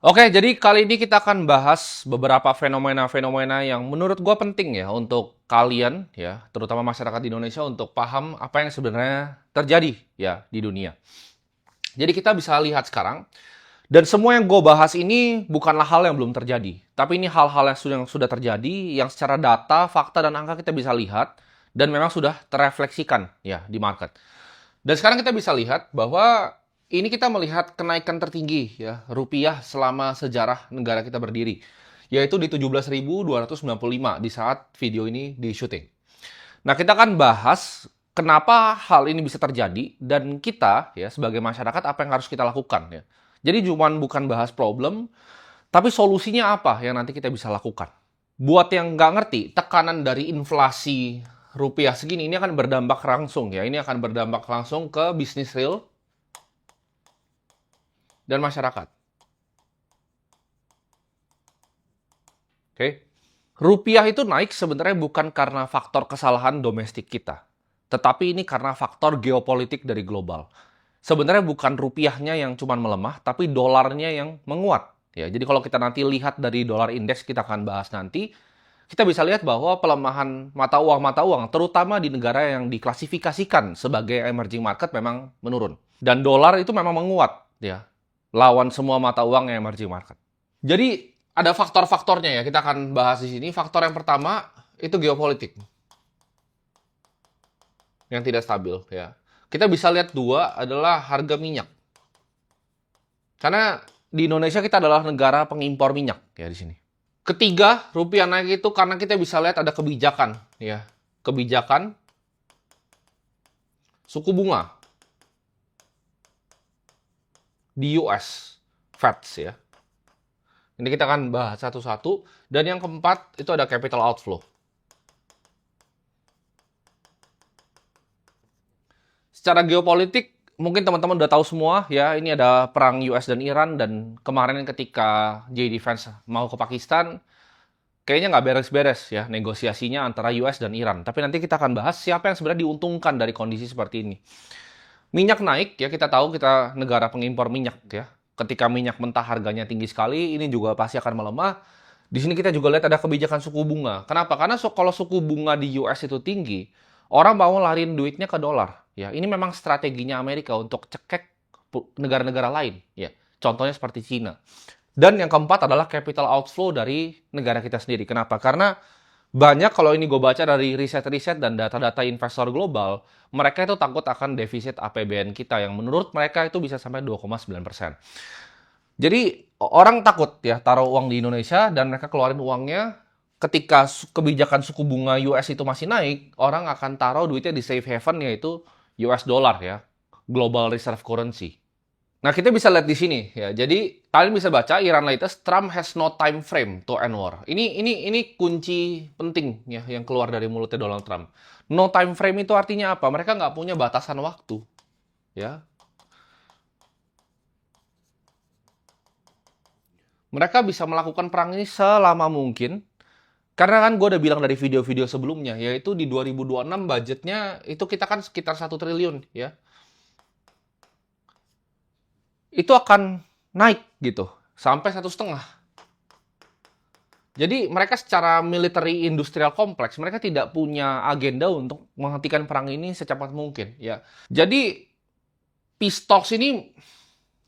Oke, jadi kali ini kita akan bahas beberapa fenomena-fenomena yang menurut gua penting ya untuk kalian ya, terutama masyarakat di Indonesia untuk paham apa yang sebenarnya terjadi ya di dunia. Jadi kita bisa lihat sekarang, dan semua yang gue bahas ini bukanlah hal yang belum terjadi, tapi ini hal-hal yang sudah terjadi, yang secara data, fakta, dan angka kita bisa lihat, dan memang sudah terefleksikan ya di market. Dan sekarang kita bisa lihat bahwa ini kita melihat kenaikan tertinggi ya rupiah selama sejarah negara kita berdiri, yaitu di 17.295 di saat video ini di syuting. Nah, kita akan bahas kenapa hal ini bisa terjadi dan kita ya sebagai masyarakat apa yang harus kita lakukan ya. Jadi bukan bahas problem, tapi solusinya apa yang nanti kita bisa lakukan. Buat yang nggak ngerti, tekanan dari inflasi rupiah segini ini akan berdampak langsung ya. Ini akan berdampak langsung ke bisnis real dan masyarakat. Oke. Rupiah itu naik sebenarnya bukan karena faktor kesalahan domestik kita, tetapi ini karena faktor geopolitik dari global. Sebenarnya bukan rupiahnya yang cuma melemah, tapi dolarnya yang menguat. Ya, jadi kalau kita nanti lihat dari dolar indeks, kita akan bahas nanti, kita bisa lihat bahwa pelemahan mata uang, terutama di negara yang diklasifikasikan sebagai emerging market memang menurun. Dan dolar itu memang menguat, ya, lawan semua mata uang yang emerging market. Jadi ada faktor-faktornya ya, kita akan bahas di sini. Faktor yang pertama itu geopolitik yang tidak stabil ya. Kita bisa lihat dua adalah harga minyak. Karena di Indonesia kita adalah negara pengimpor minyak ya di sini. Ketiga, rupiah naik itu karena kita bisa lihat ada kebijakan ya. Kebijakan suku bunga di US Fed ya. Ini kita akan bahas satu-satu. Dan yang keempat, itu ada capital outflow. Secara geopolitik, mungkin teman-teman udah tahu semua ya, ini ada perang US dan Iran, dan kemarin ketika JD Vance mau ke Pakistan, kayaknya nggak beres-beres ya negosiasinya antara US dan Iran. Tapi nanti kita akan bahas siapa yang sebenarnya diuntungkan dari kondisi seperti ini. Minyak naik ya, kita tahu kita negara pengimpor minyak ya. Ketika minyak mentah harganya tinggi sekali, ini juga pasti akan melemah. Di sini kita juga lihat ada kebijakan suku bunga. Kenapa? Karena kalau suku bunga di US itu tinggi, orang mau lariin duitnya ke dolar. Ya, ini memang strateginya Amerika untuk cekek negara-negara lain. Ya, contohnya seperti Cina. Dan yang keempat adalah capital outflow dari negara kita sendiri. Kenapa? Karena banyak kalau ini gue baca dari riset-riset dan data-data investor global, mereka itu takut akan defisit APBN kita yang menurut mereka itu bisa sampai 2,9%. Jadi orang takut ya taruh uang di Indonesia dan mereka keluarin uangnya ketika kebijakan suku bunga US itu masih naik, orang akan taruh duitnya di safe haven yaitu US dollar ya, global reserve currency. Nah, kita bisa lihat di sini ya. Jadi kalian bisa baca Iran latest, Trump has no time frame to end war. Ini kunci penting ya yang keluar dari mulutnya Donald Trump. No time frame itu artinya apa? Mereka nggak punya batasan waktu ya. Mereka bisa melakukan perang ini selama mungkin. Karena kan gue udah bilang dari video-video sebelumnya, yaitu di 2026 budgetnya itu kita kan sekitar 1 triliun ya. Itu akan naik gitu, sampai 1,5. Jadi mereka secara military industrial kompleks, mereka tidak punya agenda untuk menghentikan perang ini secepat mungkin ya. Jadi peace talks ini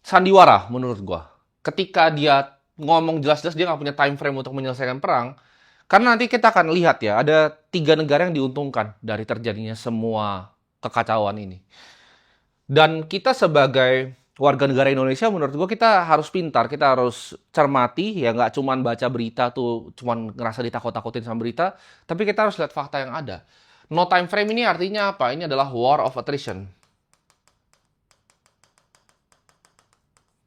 sandiwara menurut gua. Ketika dia ngomong jelas-jelas dia nggak punya time frame untuk menyelesaikan perang, karena nanti kita akan lihat ya, ada 3 negara yang diuntungkan dari terjadinya semua kekacauan ini. Dan kita sebagai warga negara Indonesia, menurut gue kita harus pintar, kita harus cermati, ya nggak cuman baca berita tuh, cuman ngerasa ditakut-takutin sama berita, tapi kita harus lihat fakta yang ada. No time frame ini artinya apa? Ini adalah war of attrition.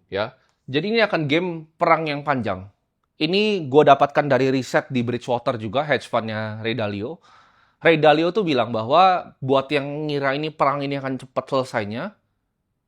Ya, jadi ini akan game perang yang panjang. Ini gue dapatkan dari riset di Bridgewater juga, hedge fund-nya Ray Dalio. Ray Dalio tuh bilang bahwa buat yang ngira ini perang ini akan cepat selesainya,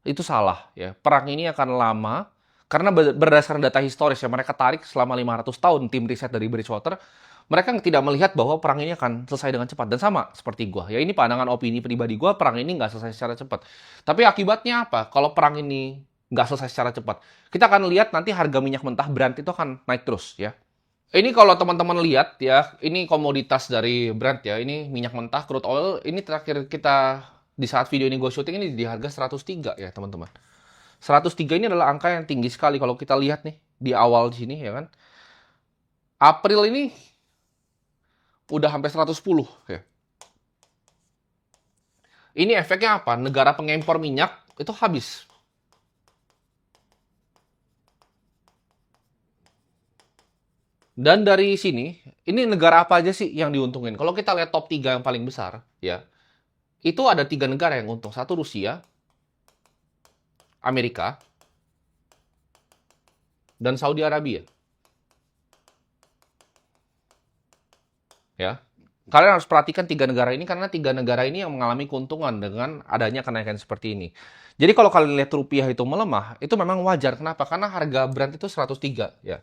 itu salah ya. Perang ini akan lama karena berdasarkan data historis yang mereka tarik selama 500 tahun tim riset dari Bridgewater, mereka tidak melihat bahwa perang ini akan selesai dengan cepat. Dan sama seperti gua. Ya ini pandangan opini pribadi gua, perang ini nggak selesai secara cepat. Tapi akibatnya apa? Kalau perang ini nggak selesai secara cepat. Kita akan lihat nanti harga minyak mentah Brent itu akan naik terus ya. Ini kalau teman-teman lihat ya, ini komoditas dari Brent ya, ini minyak mentah, crude oil, ini terakhir kita di saat video ini gue syuting ini di harga 103 ya teman-teman. 103 ini adalah angka yang tinggi sekali kalau kita lihat nih di awal di sini ya kan. April ini udah hampir 110 ya. Ini efeknya apa? Negara pengimpor minyak itu habis. Dan dari sini, ini negara apa aja sih yang diuntungin? Kalau kita lihat top 3 yang paling besar, ya, itu ada 3 negara yang untung. Satu Rusia, Amerika, dan Saudi Arabia. Ya, kalian harus perhatikan 3 negara ini karena 3 negara ini yang mengalami keuntungan dengan adanya kenaikan seperti ini. Jadi kalau kalian lihat rupiah itu melemah, itu memang wajar. Kenapa? Karena harga Brent itu 103, ya.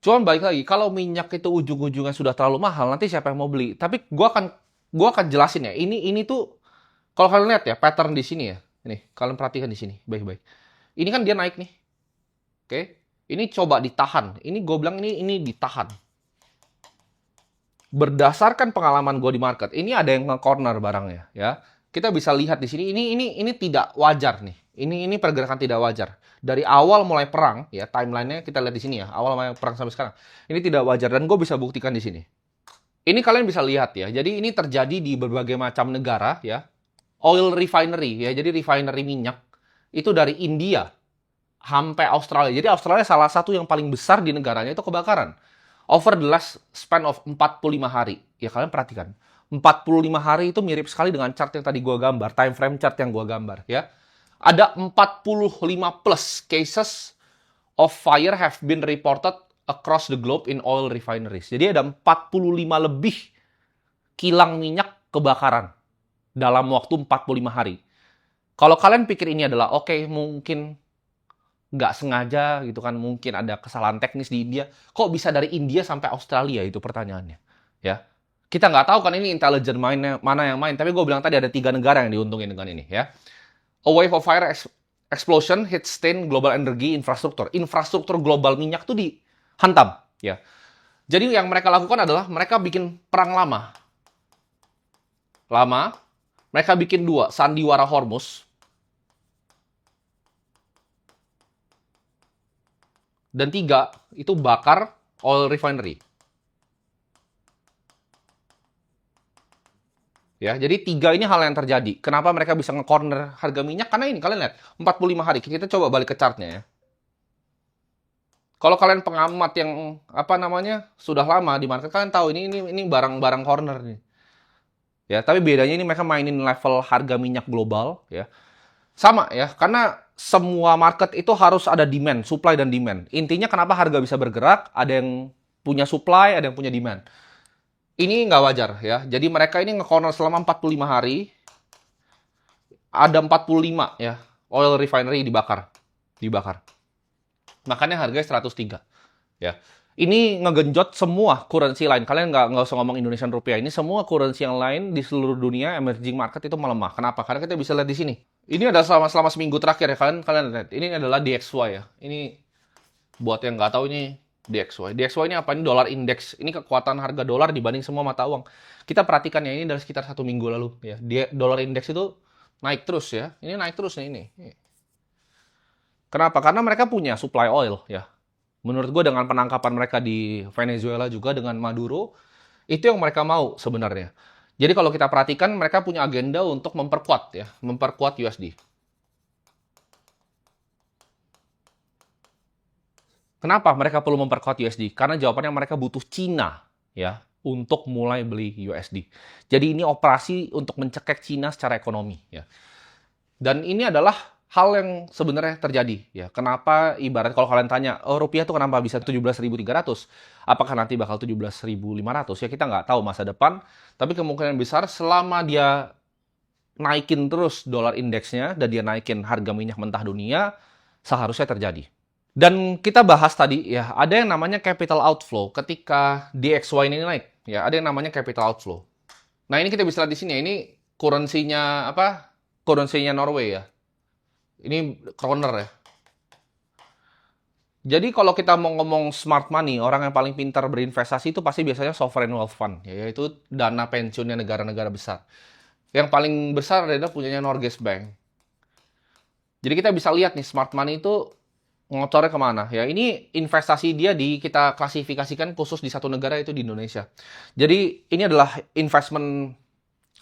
Cuman balik lagi, kalau minyak itu ujung-ujungnya sudah terlalu mahal, nanti siapa yang mau beli? Tapi gua akan jelasin ya. Ini tuh kalau kalian lihat ya pattern di sini ya. Ini, kalian perhatikan di sini baik-baik. Ini kan dia naik nih. Oke. Ini coba ditahan. Ini gue bilang ini ditahan. Berdasarkan pengalaman gue di market, ini ada yang nge-corner barangnya ya. Kita bisa lihat di sini ini tidak wajar nih. Ini pergerakan tidak wajar. Dari awal mulai perang ya, timelinenya kita lihat di sini ya. Awal mulai perang sampai sekarang. Ini tidak wajar dan gue bisa buktikan di sini. Ini kalian bisa lihat ya. Jadi ini terjadi di berbagai macam negara ya. Oil refinery ya. Jadi refinery minyak itu dari India sampai Australia. Jadi Australia salah satu yang paling besar di negaranya itu kebakaran. Over the last span of 45 hari. Ya kalian perhatikan. 45 hari itu mirip sekali dengan chart yang tadi gua gambar. Time frame chart yang gua gambar ya. Ada 45 plus cases of fire have been reported across the globe in oil refineries. Jadi ada 45 lebih kilang minyak kebakaran dalam waktu 45 hari. Kalau kalian pikir ini adalah oke, mungkin nggak sengaja gitu kan, mungkin ada kesalahan teknis di India. Kok bisa dari India sampai Australia itu pertanyaannya, ya. Kita nggak tahu kan ini intelijen mana yang main, tapi gue bilang tadi ada 3 negara yang diuntungin dengan ini, ya. A wave of fire explosion hit stain global energy infrastructure. Infrastruktur global minyak tuh dihantam, ya. Jadi yang mereka lakukan adalah mereka bikin perang lama. Mereka bikin 2, Sandiwara Hormuz. Dan 3, itu bakar oil refinery. Ya, jadi 3 ini hal yang terjadi. Kenapa mereka bisa nge-corner harga minyak? Karena ini, kalian lihat, 45 hari. Kita coba balik ke chartnya ya. Kalau kalian pengamat yang, sudah lama di market, kalian tahu ini barang-barang corner nih. Ya, tapi bedanya ini mereka mainin level harga minyak global, ya. Sama ya, karena semua market itu harus ada demand, supply dan demand. Intinya kenapa harga bisa bergerak, ada yang punya supply, ada yang punya demand. Ini nggak wajar ya. Jadi mereka ini nge-corner selama 45 hari. Ada 45 ya, oil refinery dibakar. Makanya harganya 103. Ya. Ini ngegenjot semua currency lain. Kalian nggak usah ngomong Indonesian rupiah. Ini semua currency yang lain di seluruh dunia, emerging market itu melemah. Kenapa? Karena kita bisa lihat di sini. Ini adalah selama seminggu terakhir ya. Kalian lihat. Ini adalah DXY ya. Ini buat yang nggak tahu ini DXY. DXY ini apa? Ini dolar indeks. Ini kekuatan harga dolar dibanding semua mata uang. Kita perhatikan ya, ini dari sekitar 1 minggu lalu ya. Dolar indeks itu naik terus ya. Ini naik terus nih ini. Kenapa? Karena mereka punya supply oil ya. Menurut gue dengan penangkapan mereka di Venezuela juga dengan Maduro, itu yang mereka mau sebenarnya. Jadi kalau kita perhatikan mereka punya agenda untuk memperkuat USD. Kenapa mereka perlu memperkuat USD? Karena jawabannya mereka butuh Cina ya untuk mulai beli USD. Jadi ini operasi untuk mencekik Cina secara ekonomi ya. Dan ini adalah hal yang sebenarnya terjadi ya. Kenapa ibarat kalau kalian tanya, oh rupiah tuh kenapa bisa 17.300? Apakah nanti bakal 17.500? Ya kita nggak tahu masa depan. Tapi kemungkinan besar selama dia naikin terus dolar indeksnya dan dia naikin harga minyak mentah dunia, seharusnya terjadi. Dan kita bahas tadi ya, ada yang namanya capital outflow ketika DXY ini naik. Ya, ada yang namanya capital outflow. Nah, ini kita bisa lihat di sini ya, ini currency-nya Norway ya. Ini Kroner ya. Jadi kalau kita mau ngomong smart money, orang yang paling pintar berinvestasi itu pasti biasanya sovereign wealth fund, yaitu dana pensiunnya negara-negara besar. Yang paling besar adalah punyanya Norges Bank. Jadi kita bisa lihat nih smart money itu ngocornya kemana ya. Ini investasi dia kita klasifikasikan khusus di satu negara, itu di Indonesia. Jadi ini adalah investment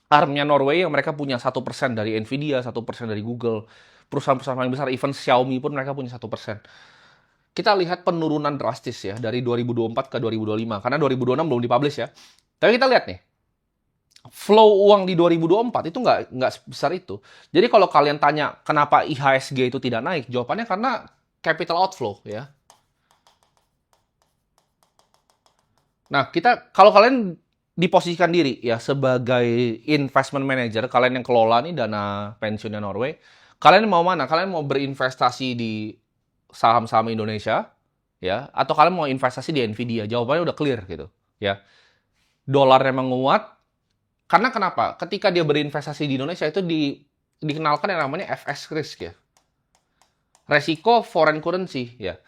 armnya Norway yang mereka punya 1% dari Nvidia, 1% dari Google. Perusahaan-perusahaan paling besar, even Xiaomi pun mereka punya 1%. Kita lihat penurunan drastis ya dari 2024 ke 2025. Karena 2026 belum dipublish ya. Tapi kita lihat nih, flow uang di 2024 itu nggak sebesar itu. Jadi kalau kalian tanya kenapa IHSG itu tidak naik, jawabannya karena capital outflow ya. Nah, kalau kalian diposisikan diri ya sebagai investment manager, kalian yang kelola nih dana pensiunnya Norway, kalian mau mana? Kalian mau berinvestasi di saham-saham Indonesia ya, atau kalian mau investasi di Nvidia? Jawabannya udah clear gitu ya. Dolarnya menguat. Karena kenapa? Ketika dia berinvestasi di Indonesia itu dikenalkan yang namanya FX risk ya. Resiko foreign currency ya.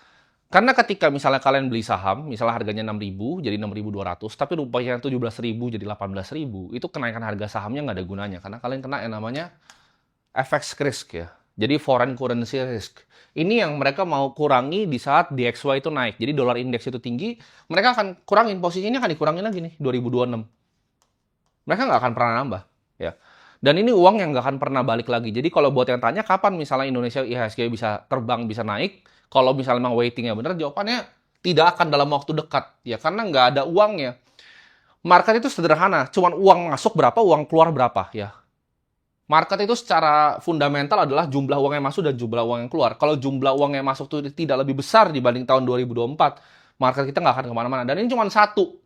Karena ketika misalnya kalian beli saham, misalnya harganya 6.000 jadi 6.200, tapi rupanya 17.000 jadi 18.000, itu kenaikan harga sahamnya nggak ada gunanya. Karena kalian kena yang namanya FX risk ya. Jadi foreign currency risk. Ini yang mereka mau kurangi di saat DXY itu naik. Jadi dolar indeks itu tinggi, mereka akan kurangin, posisinya akan dikurangin lagi nih, 2026. Mereka nggak akan pernah nambah ya. Dan ini uang yang nggak akan pernah balik lagi. Jadi kalau buat yang tanya kapan misalnya Indonesia IHSG bisa terbang, bisa naik, kalau misalnya memang waitingnya benar, jawabannya tidak akan dalam waktu dekat ya, karena nggak ada uangnya. Market itu sederhana, cuman uang masuk berapa, uang keluar berapa ya. Market itu secara fundamental adalah jumlah uang yang masuk dan jumlah uang yang keluar. Kalau jumlah uang yang masuk itu tidak lebih besar dibanding tahun 2024, market kita nggak akan kemana-mana. Dan ini cuma satu.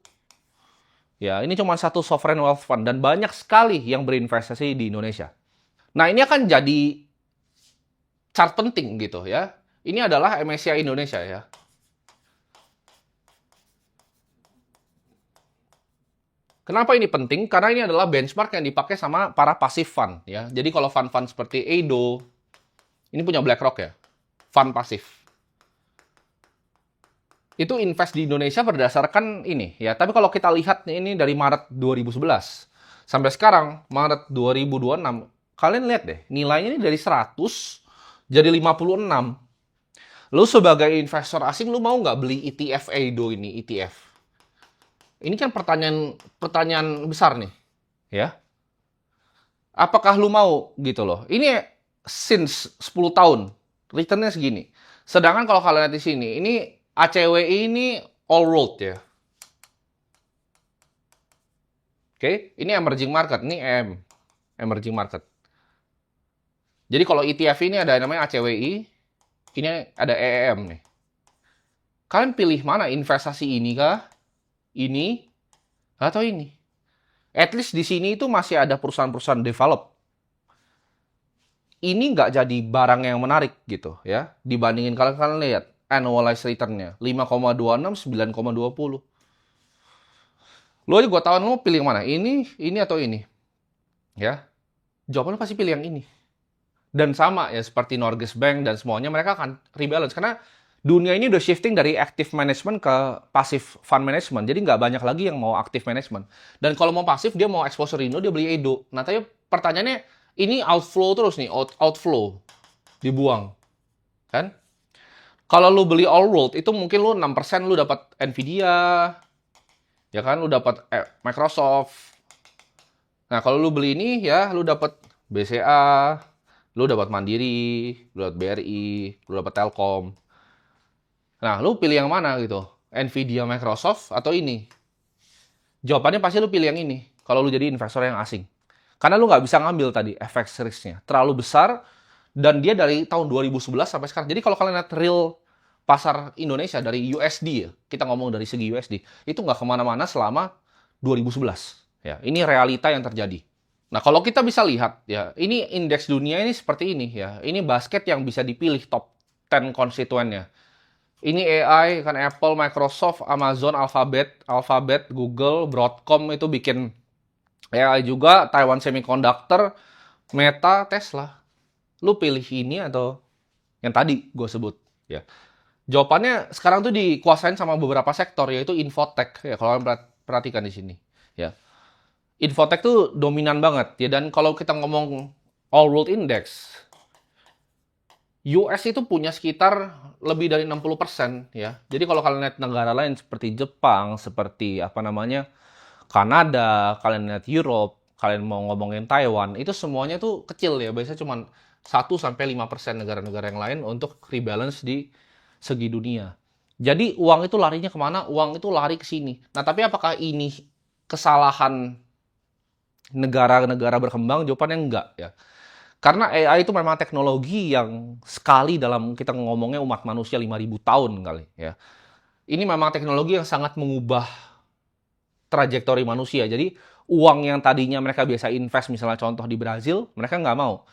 Ya, ini cuma satu sovereign wealth fund dan banyak sekali yang berinvestasi di Indonesia. Nah, ini akan jadi chart penting gitu ya. Ini adalah MSCI Indonesia ya. Kenapa ini penting? Karena ini adalah benchmark yang dipakai sama para passive fund ya. Jadi kalau fund-fund seperti Edo, ini punya BlackRock ya, fund pasif. Itu invest di Indonesia berdasarkan ini ya. Tapi kalau kita lihat ini dari Maret 2011 sampai sekarang Maret 2026, kalian lihat deh, nilainya ini dari 100 jadi 56. Lu sebagai investor asing, lu mau nggak beli ETF Edo ini, ETF? Ini kan pertanyaan besar nih, ya. Apakah lu mau gitu loh? Ini since 10 tahun, returnnya segini. Sedangkan kalau kalian lihat di sini, ini ACWI ini all world ya. Oke, ini emerging market, ini emerging market. Jadi kalau ETF ini ada namanya ACWI, ini ada EEM nih. Kalian pilih mana, investasi ini kah? Ini atau ini? At least di sini itu masih ada perusahaan-perusahaan develop. Ini nggak jadi barang yang menarik gitu ya. Dibandingin kalian lihat annualized return-nya 5,26, 9,20. Lu aja gua tahu lu pilih yang mana? Ini atau ini? Ya. Jawabannya pasti pilih yang ini. Dan sama ya seperti Norges Bank dan semuanya, mereka akan rebalance karena dunia ini udah shifting dari active management ke passive fund management. Jadi nggak banyak lagi yang mau active management. Dan kalau mau pasif, dia mau exposure Indo, dia beli Edo. Nah, tapi pertanyaannya, ini outflow terus nih, outflow. Dibuang. Kan? Kalau lu beli all world, itu mungkin lu 6% lu dapat Nvidia. Ya kan, lu dapat Microsoft. Nah, kalau lu beli ini ya, lu dapat BCA, lu dapat Mandiri, lu dapat BRI, lu dapat Telkom. Nah, lu pilih yang mana gitu? Nvidia, Microsoft, atau ini? Jawabannya pasti lu pilih yang ini, kalau lu jadi investor yang asing. Karena lu nggak bisa ngambil tadi FX risk-nya. Terlalu besar, dan dia dari tahun 2011 sampai sekarang. Jadi kalau kalian lihat real pasar Indonesia dari USD ya, kita ngomong dari segi USD, itu nggak kemana-mana selama 2011. Ya, ini realita yang terjadi. Nah, kalau kita bisa lihat, ya, ini indeks dunia ini seperti ini ya. Ini basket yang bisa dipilih top 10 konstituennya. Ini AI, kan Apple, Microsoft, Amazon, Alphabet, Google, Broadcom itu bikin AI juga, Taiwan Semiconductor, Meta, Tesla. Lu pilih ini atau yang tadi gue sebut, ya. Jawabannya sekarang tuh dikuasain sama beberapa sektor, yaitu infotech, ya, kalau kalian perhatikan di sini, ya. Infotech tuh dominan banget, ya, dan kalau kita ngomong all world index, US itu punya sekitar lebih dari 60%, ya. Jadi kalau kalian lihat negara lain seperti Jepang, seperti apa namanya, Kanada, kalian lihat Europe, kalian mau ngomongin Taiwan, itu semuanya tuh kecil ya. Biasanya cuma 1-5% negara-negara yang lain untuk rebalance di segi dunia. Jadi uang itu larinya kemana? Uang itu lari ke sini. Nah, tapi apakah ini kesalahan negara-negara berkembang? Jawabannya enggak ya. Karena AI itu memang teknologi yang sekali dalam kita ngomongnya umat manusia 5.000 tahun kali ya. Ini memang teknologi yang sangat mengubah trajektori manusia. Jadi uang yang tadinya mereka biasa invest, misalnya contoh di Brazil, mereka nggak mau.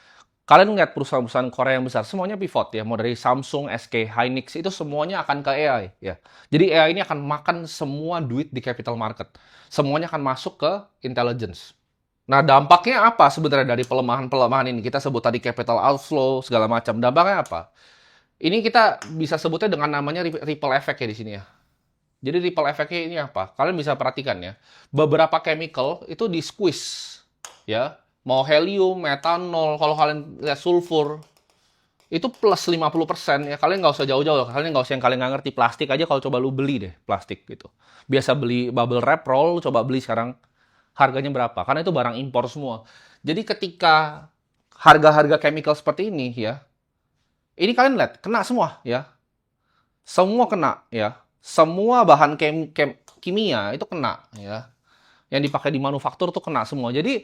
Kalian lihat perusahaan-perusahaan Korea yang besar, semuanya pivot ya. Mau dari Samsung, SK, Hynix, itu semuanya akan ke AI ya. Jadi AI ini akan makan semua duit di capital market. Semuanya akan masuk ke intelligence. Nah, dampaknya apa sebenarnya dari pelemahan-pelemahan ini? Kita sebut tadi capital outflow, segala macam. Dampaknya apa? Ini kita bisa sebutnya dengan namanya ripple effect ya di sini ya. Jadi ripple effect-nya ini apa? Kalian bisa perhatikan ya. Beberapa chemical itu di squeeze ya. Mau helium, metanol, kalau kalian lihat sulfur itu plus 50% ya. Kalian nggak usah jauh-jauh. Kalian nggak usah yang kalian nggak ngerti plastik aja, kalau coba lu beli deh plastik gitu. Biasa beli bubble wrap roll, coba beli sekarang harganya berapa? Karena itu barang impor semua. Jadi ketika harga-harga chemical seperti ini ya, ini kalian lihat kena semua ya. Semua kena ya. Semua bahan kimia itu kena ya. Yang dipakai di manufaktur tuh kena semua. Jadi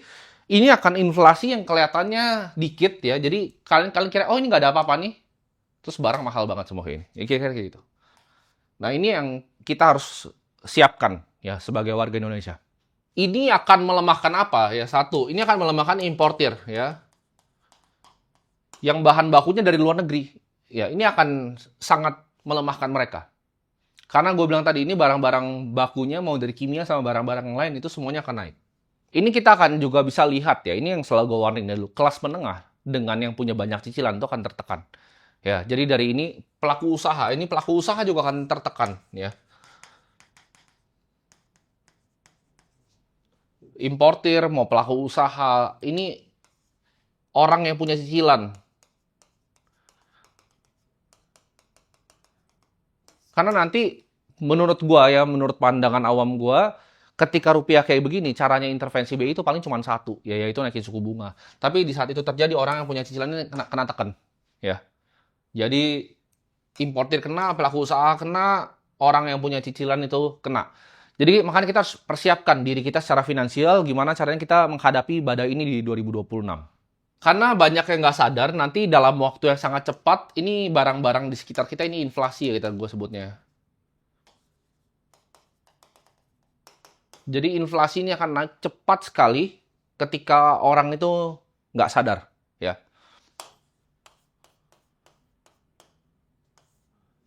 ini akan inflasi yang kelihatannya dikit ya. Jadi kalian kira, oh ini nggak ada apa-apa nih. Terus barang mahal banget semua ini. Ya kira-kira kayak gitu. Nah, ini yang kita harus siapkan ya sebagai warga Indonesia. Ini akan melemahkan apa ya? Satu, ini akan melemahkan importir ya. Yang bahan bakunya dari luar negeri. Ya, ini akan sangat melemahkan mereka. Karena gue bilang tadi, ini barang-barang bakunya mau dari kimia sama barang-barang yang lain itu semuanya akan naik. Ini kita akan juga bisa lihat ya, ini yang selalu gue warning dulu, kelas menengah dengan yang punya banyak cicilan itu akan tertekan. Ya, jadi dari ini pelaku usaha juga akan tertekan ya. Importir mau pelaku usaha, ini orang yang punya cicilan. Karena nanti menurut gua ya, menurut pandangan awam gua, ketika rupiah kayak begini, caranya intervensi BI itu paling cuma satu, ya, yaitu naikin suku bunga. Tapi di saat itu terjadi, orang yang punya cicilan ini kena tekan. Ya. Jadi importir kena, pelaku usaha kena, orang yang punya cicilan itu kena. Jadi makanya kita harus persiapkan diri kita secara finansial, gimana caranya kita menghadapi badai ini di 2026. Karena banyak yang nggak sadar, nanti dalam waktu yang sangat cepat, ini barang-barang di sekitar kita ini inflasi ya kita gue sebutnya. Jadi inflasi ini akan naik cepat sekali ketika orang itu nggak sadar, ya.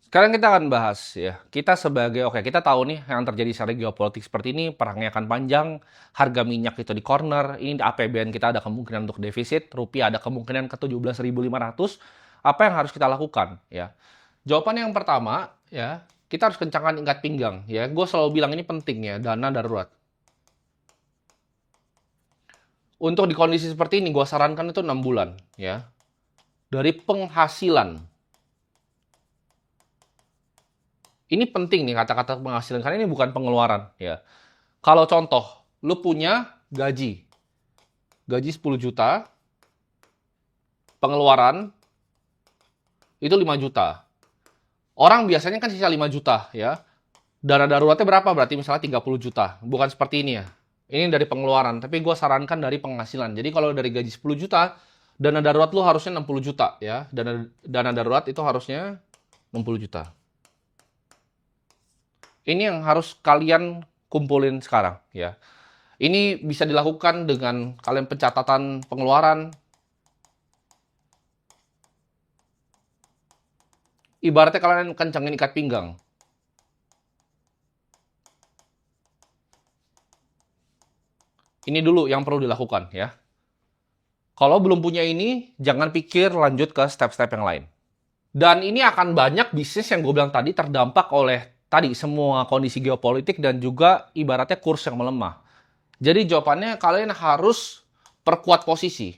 Sekarang kita akan bahas ya. Kita tahu nih yang terjadi secara geopolitik seperti ini, perangnya akan panjang, harga minyak itu di corner, ini APBN kita ada kemungkinan untuk defisit, rupiah ada kemungkinan ke 17.500. Apa yang harus kita lakukan ya? Jawaban yang pertama ya, kita harus kencangkan ikat pinggang ya. Gue selalu bilang ini penting ya, dana darurat. Untuk di kondisi seperti ini, gue sarankan itu 6 bulan ya. Dari penghasilan. Ini penting nih kata-kata penghasilan, karena ini bukan pengeluaran ya. Kalau contoh, lu punya gaji 10 juta, pengeluaran itu 5 juta. Orang biasanya kan sisa 5 juta ya. Dana daruratnya berapa? Berarti misalnya 30 juta. Bukan seperti ini ya. Ini dari pengeluaran, tapi gue sarankan dari penghasilan. Jadi kalau dari gaji 10 juta, dana darurat lu harusnya 60 juta ya. Dana darurat itu harusnya 60 juta. Ini yang harus kalian kumpulin sekarang ya. Ini bisa dilakukan dengan kalian pencatatan pengeluaran. Ibaratnya kalian kencangin ikat pinggang. Ini dulu yang perlu dilakukan ya. Kalau belum punya ini, jangan pikir lanjut ke step-step yang lain. Dan ini akan banyak bisnis yang gue bilang tadi terdampak oleh tadi semua kondisi geopolitik dan juga ibaratnya kurs yang melemah. Jadi jawabannya kalian harus perkuat posisi.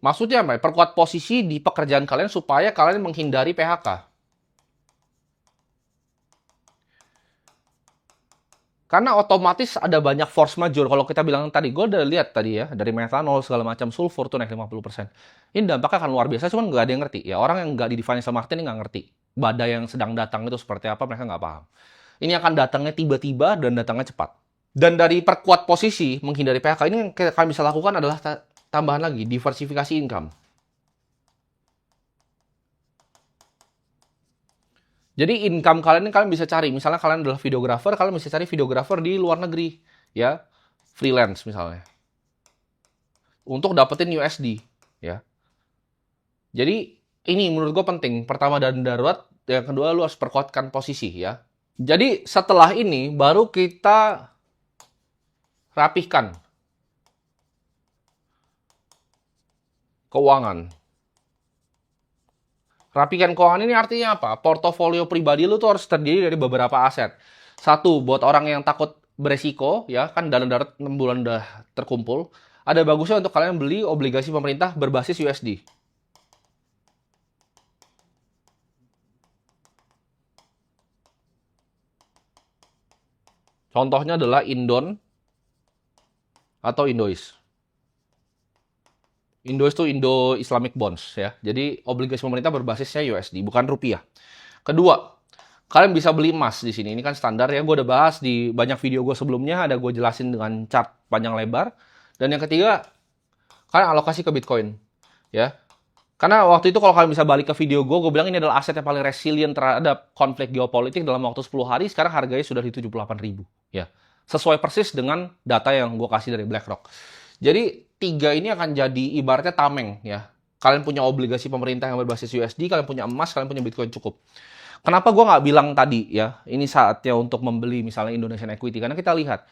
Maksudnya apa? Perkuat posisi di pekerjaan kalian supaya kalian menghindari PHK. Karena otomatis ada banyak force majeure. Kalau kita bilang tadi, gue udah lihat tadi ya, dari metanol segala macam, sulfur tuh naik 50%. Ini dampaknya akan luar biasa, cuman nggak ada yang ngerti. Ya, orang yang nggak di financial market ini nggak ngerti. Badai yang sedang datang itu seperti apa, mereka nggak paham. Ini akan datangnya tiba-tiba dan datangnya cepat. Dan dari perkuat posisi, menghindari PHK, ini yang kalian bisa lakukan adalah tambahan lagi, diversifikasi income. Jadi income kalian ini kalian bisa cari. Misalnya kalian adalah videographer, kalian bisa cari videographer di luar negeri. Ya, freelance misalnya. Untuk dapetin USD. Ya. Jadi ini menurut gue penting. Pertama dan darurat, yang kedua lu harus perkuatkan posisi ya. Jadi setelah ini baru kita rapihkan keuangan. Rapikan keuangan ini artinya apa? Portofolio pribadi lu tuh harus terdiri dari beberapa aset. Satu, buat orang yang takut beresiko, ya kan dana darurat 6 bulan udah terkumpul. Ada bagusnya untuk kalian beli obligasi pemerintah berbasis USD. Contohnya adalah Indon atau Indois. Indois itu Indo Islamic Bonds ya. Jadi obligasi pemerintah berbasisnya USD, bukan rupiah. Kedua, kalian bisa beli emas di sini. Ini kan standar ya. Gue udah bahas di banyak video gue sebelumnya. Ada gue jelasin dengan chart panjang lebar. Dan yang ketiga, kalian alokasi ke Bitcoin. Ya. Karena waktu itu kalau kalian bisa balik ke video gue bilang ini adalah aset yang paling resilient terhadap konflik geopolitik dalam waktu 10 hari. Sekarang harganya sudah di 78.000. Ya. Sesuai persis dengan data yang gue kasih dari BlackRock. Jadi, tiga ini akan jadi ibaratnya tameng ya. Kalian punya obligasi pemerintah yang berbasis USD, kalian punya emas, kalian punya Bitcoin cukup. Kenapa gue nggak bilang tadi ya, ini saatnya untuk membeli misalnya Indonesian Equity? Karena kita lihat,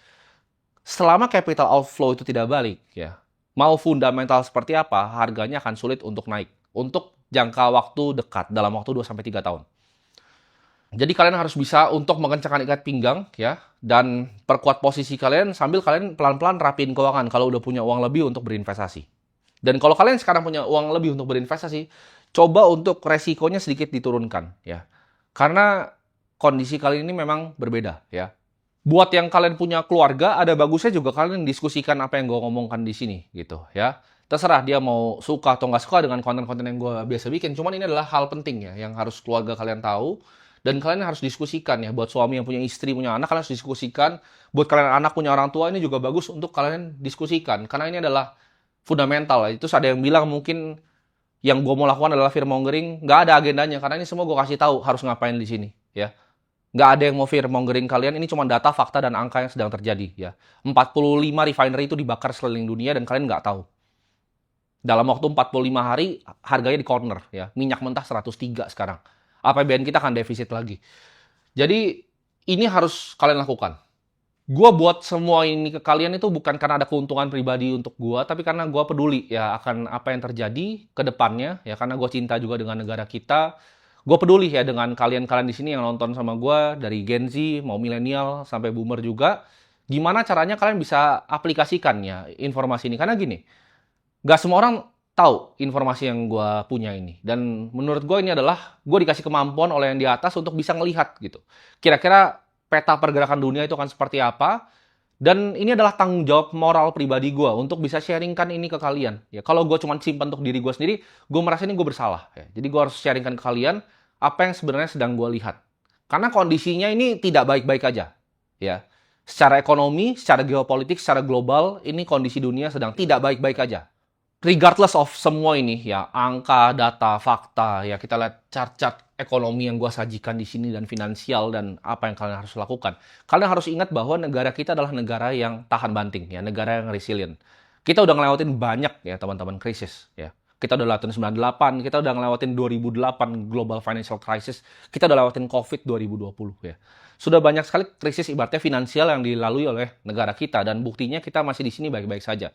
selama capital outflow itu tidak balik ya, mau fundamental seperti apa, harganya akan sulit untuk naik. Untuk jangka waktu dekat, dalam waktu 2-3 tahun. Jadi kalian harus bisa untuk mengencangkan ikat pinggang ya dan perkuat posisi kalian sambil kalian pelan-pelan rapiin keuangan kalau udah punya uang lebih untuk berinvestasi. Dan kalau kalian sekarang punya uang lebih untuk berinvestasi, coba untuk resikonya sedikit diturunkan ya. Karena kondisi kalian ini memang berbeda ya. Buat yang kalian punya keluarga, ada bagusnya juga kalian diskusikan apa yang gue ngomongkan di sini gitu ya. Terserah dia mau suka atau nggak suka dengan konten-konten yang gue biasa bikin. Cuman ini adalah hal penting ya yang harus keluarga kalian tahu. Dan kalian harus diskusikan ya, buat suami yang punya istri, punya anak, kalian harus diskusikan. Buat kalian anak punya orang tua, ini juga bagus untuk kalian diskusikan. Karena ini adalah fundamental. Itu ada yang bilang mungkin yang gue mau lakukan adalah fear mongering. Nggak ada agendanya, karena ini semua gue kasih tahu harus ngapain di sini. Ya. Nggak ada yang mau fear mongering kalian, ini cuma data, fakta, dan angka yang sedang terjadi. Ya. 45 refinery itu dibakar sekeliling dunia dan kalian nggak tahu. Dalam waktu 45 hari, harganya di corner. Ya. Minyak mentah 103 sekarang. APBN kita akan defisit lagi. Jadi ini harus kalian lakukan. Gue buat semua ini ke kalian itu bukan karena ada keuntungan pribadi untuk gue, tapi karena gue peduli ya akan apa yang terjadi ke depannya ya, karena gue cinta juga dengan negara kita. Gue peduli ya dengan kalian-kalian di sini yang nonton sama gue dari Gen Z, mau milenial sampai boomer juga. Gimana caranya kalian bisa aplikasikan ya informasi ini? Karena gini, gak semua orang tahu informasi yang gue punya ini. Dan menurut gue ini adalah gue dikasih kemampuan oleh yang di atas untuk bisa ngelihat gitu. Kira-kira peta pergerakan dunia itu akan seperti apa. Dan ini adalah tanggung jawab moral pribadi gue untuk bisa sharingkan ini ke kalian. Ya, kalau gue cuma simpan untuk diri gue sendiri, gue merasa ini gue bersalah. Ya. Jadi gue harus sharingkan ke kalian apa yang sebenarnya sedang gue lihat. Karena kondisinya ini tidak baik-baik aja. Ya. Secara ekonomi, secara geopolitik, secara global, ini kondisi dunia sedang tidak baik-baik aja. Regardless of semua ini ya, angka, data, fakta, ya kita lihat chart-chart ekonomi yang gue sajikan di sini dan finansial dan apa yang kalian harus lakukan. Kalian harus ingat bahwa negara kita adalah negara yang tahan banting ya, negara yang resilient. Kita udah ngelewatin banyak ya teman-teman krisis ya. Kita udah lewatin 98, kita udah ngelewatin 2008 global financial crisis, kita udah lewatin COVID 2020 ya. Sudah banyak sekali krisis ibaratnya finansial yang dilalui oleh negara kita dan buktinya kita masih di sini baik-baik saja.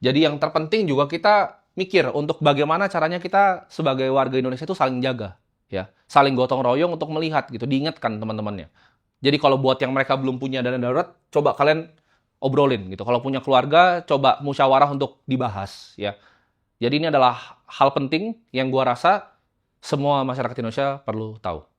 Jadi yang terpenting juga kita mikir untuk bagaimana caranya kita sebagai warga Indonesia itu saling jaga ya, saling gotong royong untuk melihat gitu, diingatkan teman-temannya. Jadi kalau buat yang mereka belum punya dana darurat, coba kalian obrolin gitu. Kalau punya keluarga, coba musyawarah untuk dibahas ya. Jadi ini adalah hal penting yang gua rasa semua masyarakat Indonesia perlu tahu.